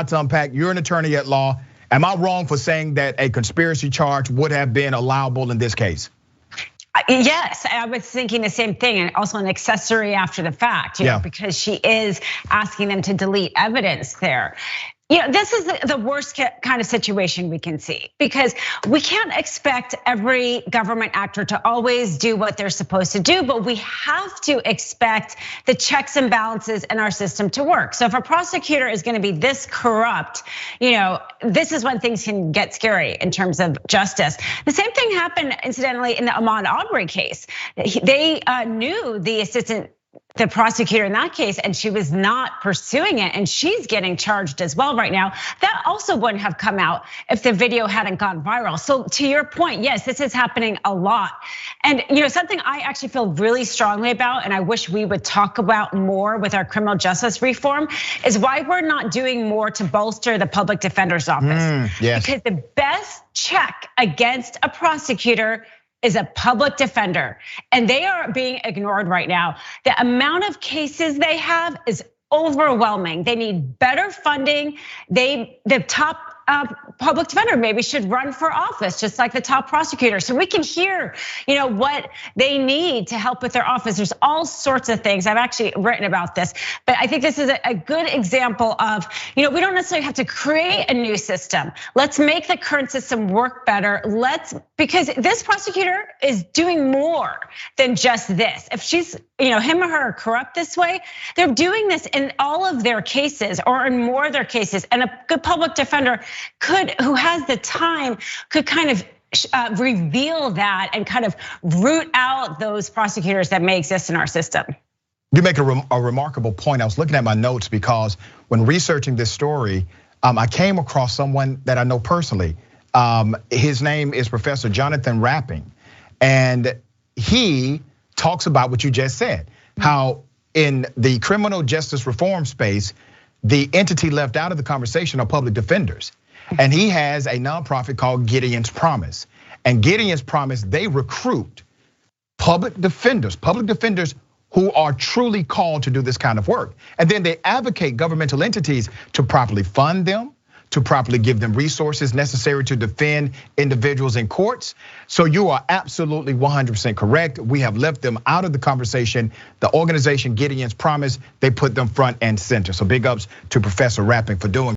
to unpack. You're an attorney at law. Am I wrong for saying that a conspiracy charge would have been allowable in this case? Yes, I was thinking the same thing, and also an accessory after the fact, you know, because she is asking them to delete evidence there. You know, this is the worst kind of situation we can see, because we can't expect every government actor to always do what they're supposed to do, but we have to expect the checks and balances in our system to work. So if a prosecutor is going to be this corrupt, you know, this is when things can get scary in terms of justice. The same thing happened, incidentally, in the Ahmaud Arbery case. They knew the prosecutor in that case, and she was not pursuing it, and she's getting charged as well right now. That also wouldn't have come out if the video hadn't gone viral. So to your point, yes, this is happening a lot. And you know, something I actually feel really strongly about, and I wish we would talk about more with our criminal justice reform, is why we're not doing more to bolster the public defender's office. Yes. Because the best check against a prosecutor is a public defender, and they are being ignored right now. The amount of cases they have is overwhelming. They need better funding. The top public defender maybe should run for office, just like the top prosecutor, so we can hear, you know, what they need to help with their office. There's all sorts of things. I've actually written about this, but I think this is a good example of, you know, we don't necessarily have to create a new system. Let's make the current system work better. Because this prosecutor is doing more than just this. If she's, you know, him or her are corrupt this way, they're doing this in all of their cases or in more of their cases. And a good public defender who has the time, could kind of reveal that and kind of root out those prosecutors that may exist in our system. You make a remarkable point. I was looking at my notes because when researching this story, I came across someone that I know personally. His name is Professor Jonathan Rapping, and he talks about what you just said, how in the criminal justice reform space, the entity left out of the conversation are public defenders. And he has a nonprofit called Gideon's Promise. And Gideon's Promise, they recruit public defenders who are truly called to do this kind of work. And then they advocate governmental entities to properly fund them, to properly give them resources necessary to defend individuals in courts. So you are absolutely 100% correct. We have left them out of the conversation. The organization Gideon's Promise, they put them front and center. So big ups to Professor Rapping for doing